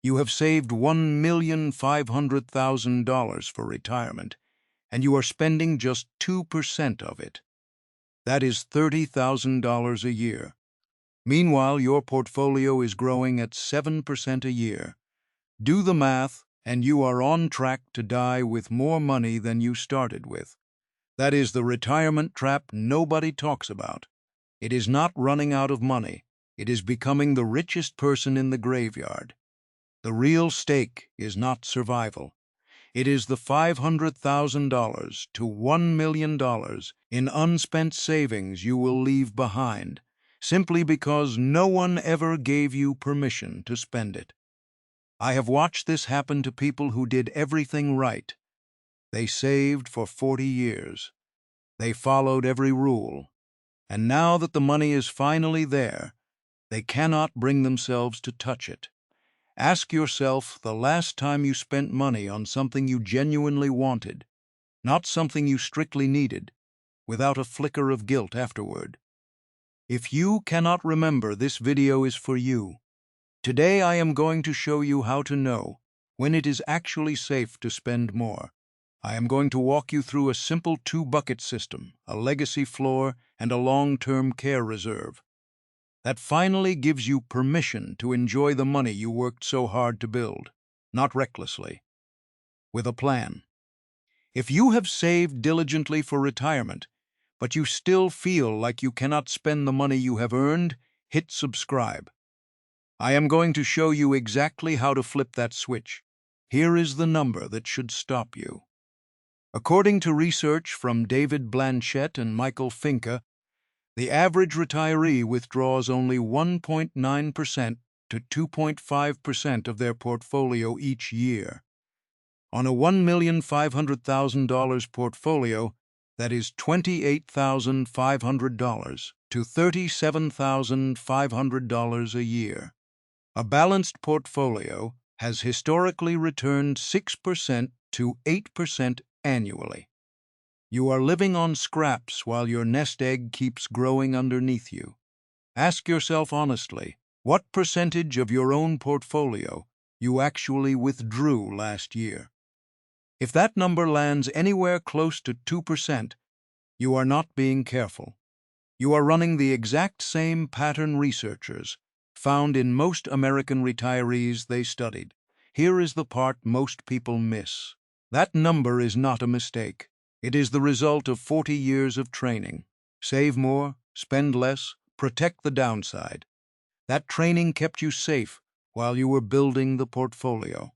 You have saved $1,500,000 for retirement, and you are spending just 2% of it. That is $30,000 a year. Meanwhile, your portfolio is growing at 7% a year. Do the math, and you are on track to die with more money than you started with. That is the retirement trap nobody talks about. It is not running out of money. It is becoming the richest person in the graveyard. The real stake is not survival. It is the $500,000 to $1 million in unspent savings you will leave behind, simply because no one ever gave you permission to spend it. I have watched this happen to people who did everything right. They saved for 40 years. They followed every rule. And now that the money is finally there, they cannot bring themselves to touch it. Ask yourself the last time you spent money on something you genuinely wanted, not something you strictly needed, without a flicker of guilt afterward. If you cannot remember, this video is for you. Today I am going to show you how to know when it is actually safe to spend more. I am going to walk you through a simple two-bucket system, a legacy floor and a long-term care reserve, that finally gives you permission to enjoy the money you worked so hard to build, not recklessly, with a plan. If you have saved diligently for retirement, but you still feel like you cannot spend the money you have earned, hit subscribe. I am going to show you exactly how to flip that switch. Here is the number that should stop you. According to research from David Blanchett and Michael Finke, the average retiree withdraws only 1.9% to 2.5% of their portfolio each year. On a $1,500,000 portfolio, that is $28,500 to $37,500 a year. A balanced portfolio has historically returned 6% to 8% annually. You are living on scraps while your nest egg keeps growing underneath you. Ask yourself honestly, what percentage of your own portfolio you actually withdrew last year? If that number lands anywhere close to 2%, you are not being careful. You are running the exact same pattern researchers found in most American retirees they studied. Here is the part most people miss. That number is not a mistake. It is the result of 40 years of training. Save more, spend less, protect the downside. That training kept you safe while you were building the portfolio.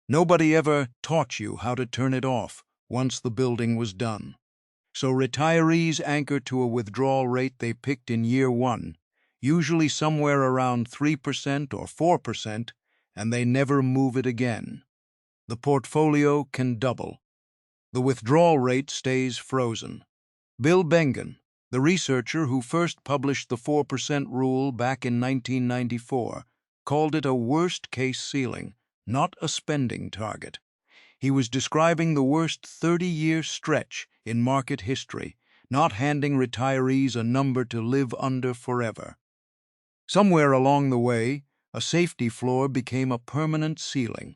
Nobody ever taught you how to turn it off once the building was done. So retirees anchor to a withdrawal rate they picked in year one, usually somewhere around 3% or 4%, and they never move it again. The portfolio can double. The withdrawal rate stays frozen. Bill Bengen, the researcher who first published the 4% rule back in 1994, called it a worst-case ceiling, not a spending target. He was describing the worst 30-year stretch in market history, not handing retirees a number to live under forever. Somewhere along the way, a safety floor became a permanent ceiling.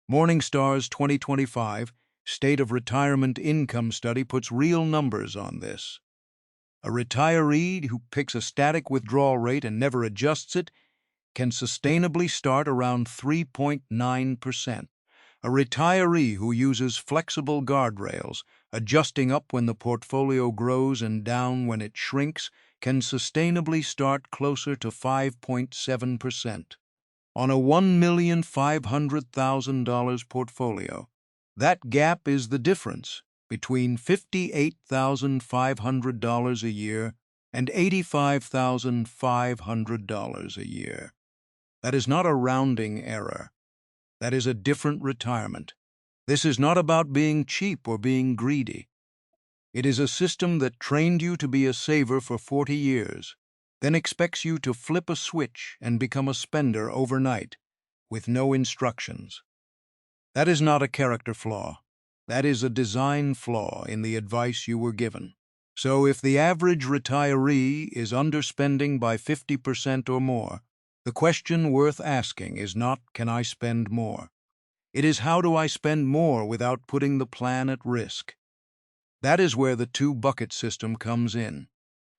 Morningstar's 2025 State of Retirement Income Study puts real numbers on this. A retiree who picks a static withdrawal rate and never adjusts it can sustainably start around 3.9%. A retiree who uses flexible guardrails, adjusting up when the portfolio grows and down when it shrinks, can sustainably start closer to 5.7%. On a $1,500,000 portfolio, that gap is the difference between $58,500 a year and $85,500 a year. That is not a rounding error. That is a different retirement. This is not about being cheap or being greedy. It is a system that trained you to be a saver for 40 years, then expects you to flip a switch and become a spender overnight, with no instructions. That is not a character flaw. That is a design flaw in the advice you were given. So if the average retiree is underspending by 50% or more, The question worth asking is not, can I spend more? It is, how do I spend more without putting the plan at risk? That is where the two-bucket system comes in.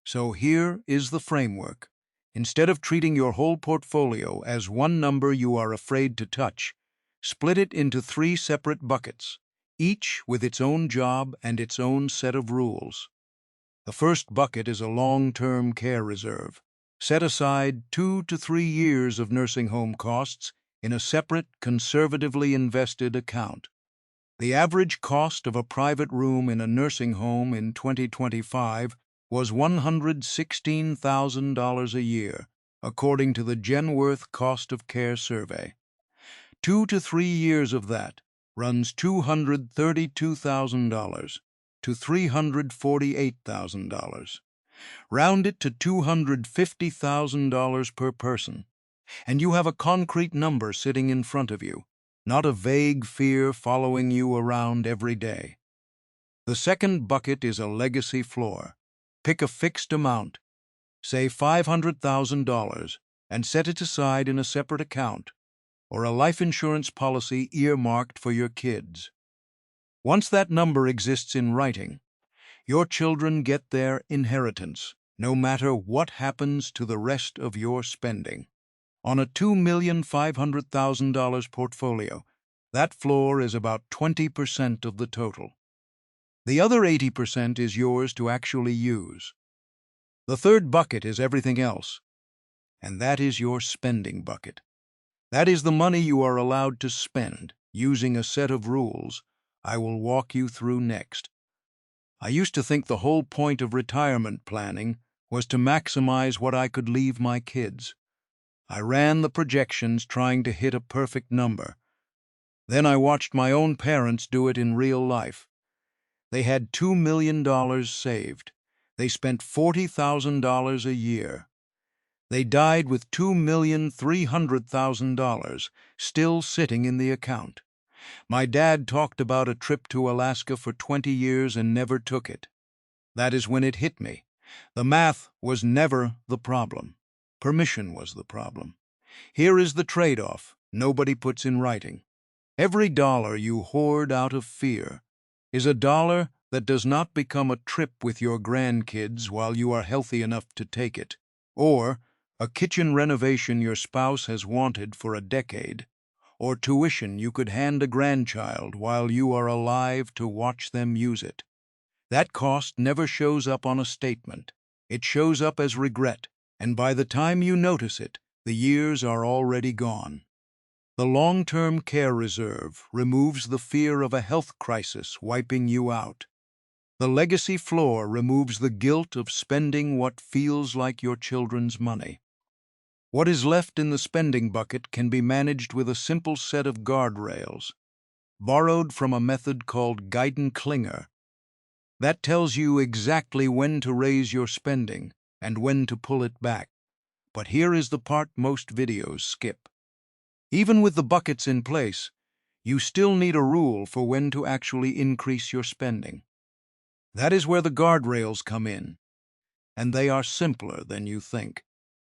So here is the framework. Instead of treating your whole portfolio as one number you are afraid to touch, split it into three separate buckets, each with its own job and its own set of rules. The first bucket is a long-term care reserve. Set aside 2 to 3 years of nursing home costs in a separate, conservatively invested account. The average cost of a private room in a nursing home in 2025 was $116,000 a year, according to the Genworth Cost of Care Survey. 2 to 3 years of that runs $232,000 to $348,000. Round it to $250,000 per person, and you have a concrete number sitting in front of you, not a vague fear following you around every day. The second bucket is a legacy floor. Pick a fixed amount, say $500,000, and set it aside in a separate account, or a life insurance policy earmarked for your kids. Once that number exists in writing, your children get their inheritance, no matter what happens to the rest of your spending. On a $2,500,000 portfolio, that floor is about 20% of the total. The other 80% is yours to actually use. The third bucket is everything else, and that is your spending bucket. That is the money you are allowed to spend, using a set of rules I will walk you through next. I used to think the whole point of retirement planning was to maximize what I could leave my kids. I ran the projections trying to hit a perfect number. Then I watched my own parents do it in real life. They had $2 million saved. They spent $40,000 a year. They died with $2,300,000 still sitting in the account. My dad talked about a trip to Alaska for 20 years and never took it. That is when it hit me. The math was never the problem. Permission was the problem. Here is the trade-off nobody puts in writing. Every dollar you hoard out of fear is a dollar that does not become a trip with your grandkids while you are healthy enough to take it, or a kitchen renovation your spouse has wanted for a decade, or tuition you could hand a grandchild while you are alive to watch them use it. That cost never shows up on a statement. It shows up as regret, and by the time you notice it, the years are already gone. The long-term care reserve removes the fear of a health crisis wiping you out. The legacy floor removes the guilt of spending what feels like your children's money. What is left in the spending bucket can be managed with a simple set of guardrails, borrowed from a method called Guyton-Klinger. That tells you exactly when to raise your spending and when to pull it back. But here is the part most videos skip. Even with the buckets in place, you still need a rule for when to actually increase your spending. That is where the guardrails come in, and they are simpler than you think.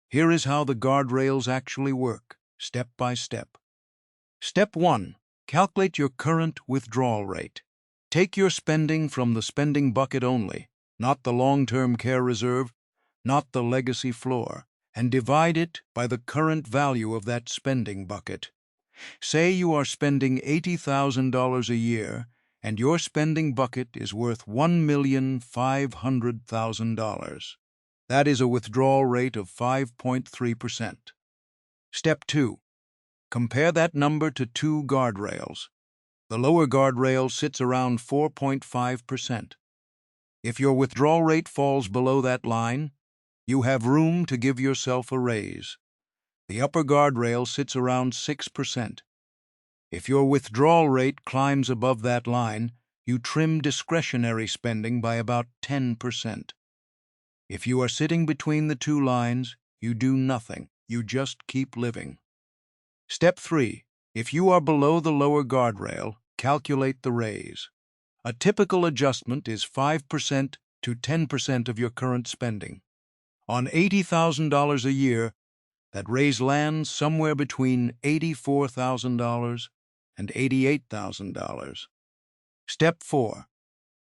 Here is how the guardrails actually work, step by step. Step 1. Calculate your current withdrawal rate. Take your spending from the spending bucket only, not the long-term care reserve, not the legacy floor, and divide it by the current value of that spending bucket. Say you are spending $80,000 a year, and your spending bucket is worth $1,500,000. That is a withdrawal rate of 5.3%. Step 2. Compare that number to two guardrails. The lower guardrail sits around 4.5%. If your withdrawal rate falls below that line, you have room to give yourself a raise. The upper guardrail sits around 6%. If your withdrawal rate climbs above that line, you trim discretionary spending by about 10%. If you are sitting between the two lines, you do nothing. You just keep living. Step 3. If you are below the lower guardrail, calculate the raise. A typical adjustment is 5% to 10% of your current spending. On $80,000 a year, That raise lands somewhere between $84,000 and $88,000. Step 4.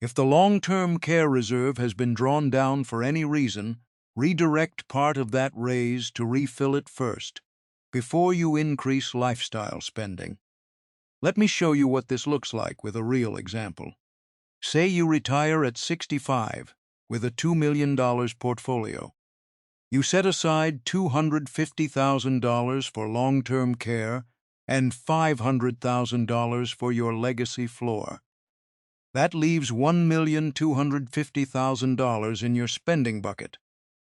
If the long-term care reserve has been drawn down for any reason, redirect part of that raise to refill it first, before you increase lifestyle spending. Let me show you what this looks like with a real example. Say you retire at 65 with a $2 million portfolio. You set aside $250,000 for long-term care and $500,000 for your legacy floor. That leaves $1,250,000 in your spending bucket.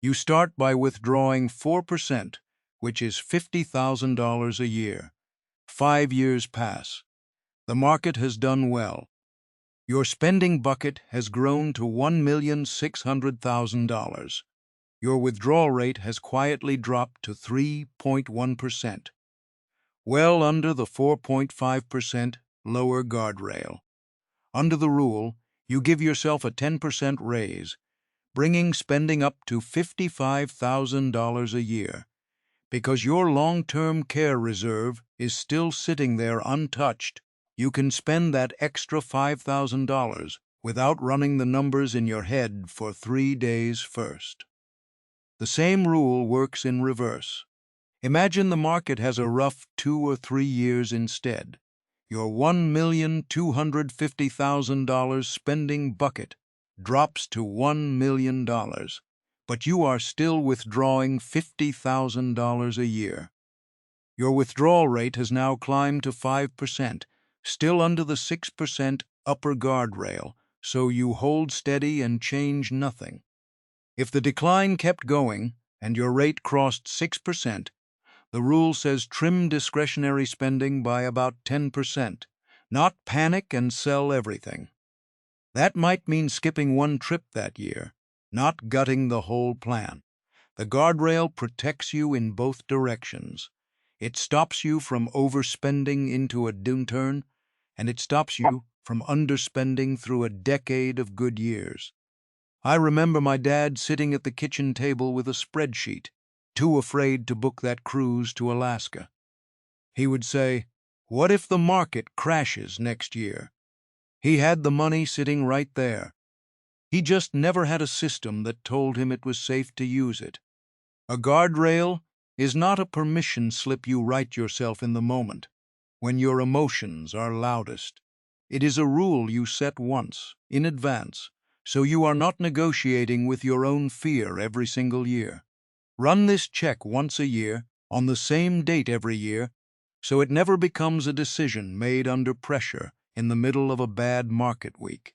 You start by withdrawing 4%, which is $50,000 a year. 5 years pass. The market has done well. Your spending bucket has grown to $1,600,000. Your withdrawal rate has quietly dropped to 3.1%, well under the 4.5% lower guardrail. Under the rule, you give yourself a 10% raise, bringing spending up to $55,000 a year. Because your long-term care reserve is still sitting there untouched, you can spend that extra $5,000 without running the numbers in your head for 3 days first. The same rule works in reverse. Imagine the market has a rough 2 or 3 years instead. Your $1,250,000 spending bucket drops to $1 million, but you are still withdrawing $50,000 a year. Your withdrawal rate has now climbed to 5%, still under the 6% upper guardrail, so you hold steady and change nothing. If the decline kept going and your rate crossed 6%, the rule says trim discretionary spending by about 10%, not panic and sell everything. That might mean skipping one trip that year, not gutting the whole plan. The guardrail protects you in both directions. It stops you from overspending into a downturn, and it stops you from underspending through a decade of good years. I remember my dad sitting at the kitchen table with a spreadsheet, too afraid to book that cruise to Alaska. He would say, "What if the market crashes next year?" He had the money sitting right there. He just never had a system that told him it was safe to use it. A guardrail is not a permission slip you write yourself in the moment, when your emotions are loudest. It is a rule you set once, in advance, so you are not negotiating with your own fear every single year. Run this check once a year, on the same date every year, so it never becomes a decision made under pressure in the middle of a bad market week.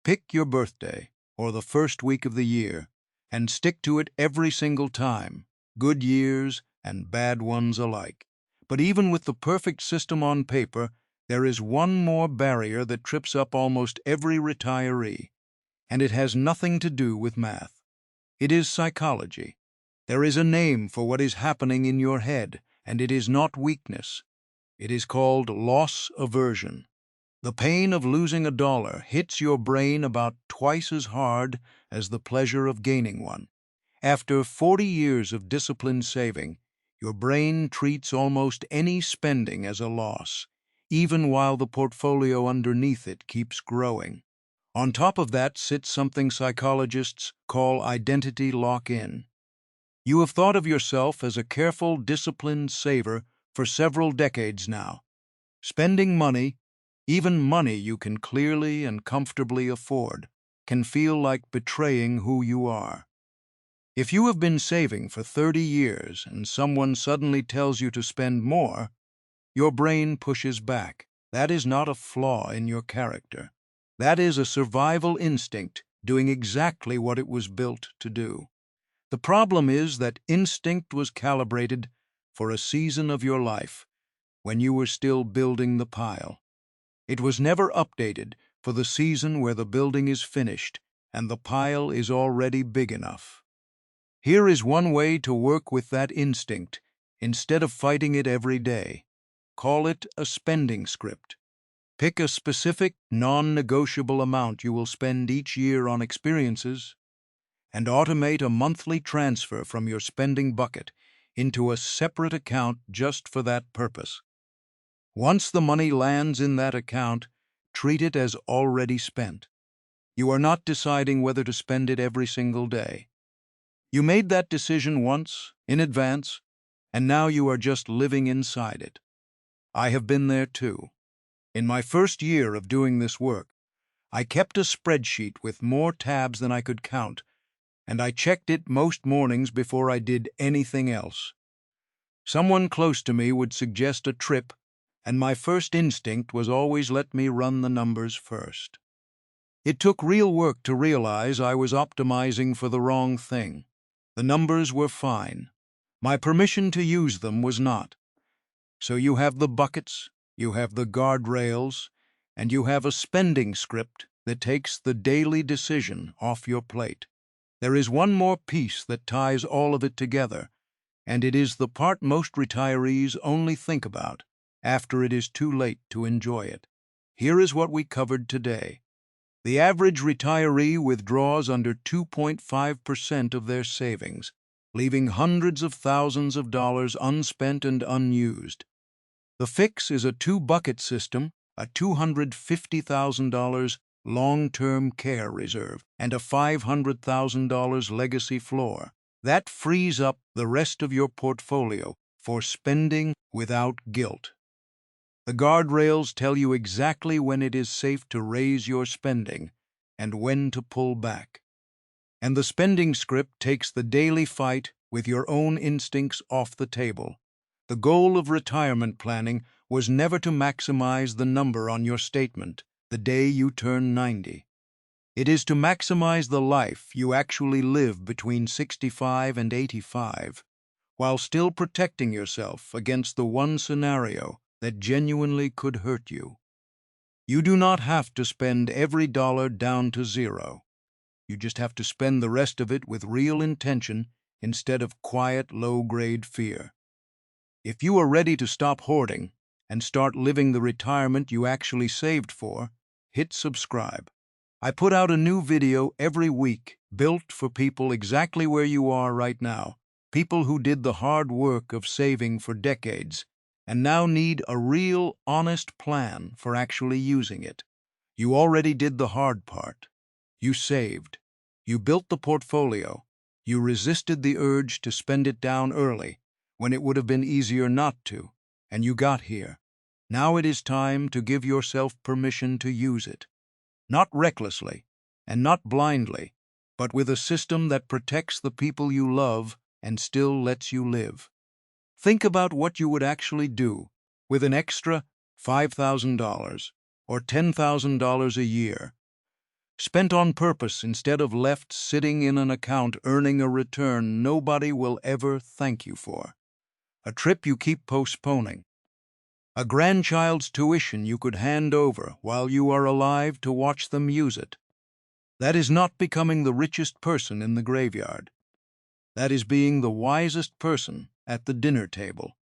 Pick your birthday, or the first week of the year, and stick to it every single time, good years and bad ones alike. But even with the perfect system on paper, there is one more barrier that trips up almost every retiree, and it has nothing to do with math. It is psychology. There is a name for what is happening in your head, and it is not weakness. It is called loss aversion. The pain of losing a dollar hits your brain about twice as hard as the pleasure of gaining one. After 40 years of disciplined saving, your brain treats almost any spending as a loss, even while the portfolio underneath it keeps growing. On top of that sits something psychologists call identity lock-in. You have thought of yourself as a careful, disciplined saver for several decades now. Spending money, even money you can clearly and comfortably afford, can feel like betraying who you are. If you have been saving for 30 years and someone suddenly tells you to spend more, your brain pushes back. That is not a flaw in your character. That is a survival instinct doing exactly what it was built to do. The problem is that instinct was calibrated for a season of your life when you were still building the pile. It was never updated for the season where the building is finished and the pile is already big enough. Here is one way to work with that instinct instead of fighting it every day. Call it a spending script. Pick a specific, non-negotiable amount you will spend each year on experiences, and automate a monthly transfer from your spending bucket into a separate account just for that purpose. Once the money lands in that account, treat it as already spent. You are not deciding whether to spend it every single day. You made that decision once, in advance, and now you are just living inside it. I have been there too. In my first year of doing this work, I kept a spreadsheet with more tabs than I could count, and I checked it most mornings before I did anything else. Someone close to me would suggest a trip, and my first instinct was always let me run the numbers first. It took real work to realize I was optimizing for the wrong thing. The numbers were fine. My permission to use them was not. So you have the buckets, you have the guardrails, and you have a spending script that takes the daily decision off your plate. There is one more piece that ties all of it together, and it is the part most retirees only think about after it is too late to enjoy it. Here is what we covered today. The average retiree withdraws under 2.5% of their savings, leaving hundreds of thousands of dollars unspent and unused. The fix is a two-bucket system, a $250,000 long-term care reserve, and a $500,000 legacy floor. That frees up the rest of your portfolio for spending without guilt. The guardrails tell you exactly when it is safe to raise your spending and when to pull back. And the spending script takes the daily fight with your own instincts off the table. The goal of retirement planning was never to maximize the number on your statement the day you turn 90. It is to maximize the life you actually live between 65 and 85, while still protecting yourself against the one scenario that genuinely could hurt you. You do not have to spend every dollar down to zero. You just have to spend the rest of it with real intention instead of quiet, low-grade fear. If you are ready to stop hoarding and start living the retirement you actually saved for, hit subscribe. I put out a new video every week built for people exactly where you are right now, people who did the hard work of saving for decades and now need a real, honest plan for actually using it. You already did the hard part. You saved. You built the portfolio. You resisted the urge to spend it down early when it would have been easier not to, and you got here. Now it is time to give yourself permission to use it. Not recklessly and not blindly, but with a system that protects the people you love and still lets you live. Think about what you would actually do with an extra $5,000 or $10,000 a year, spent on purpose instead of left sitting in an account earning a return nobody will ever thank you for. A trip you keep postponing. A grandchild's tuition you could hand over while you are alive to watch them use it. That is not becoming the richest person in the graveyard. That is being the wisest person at the dinner table.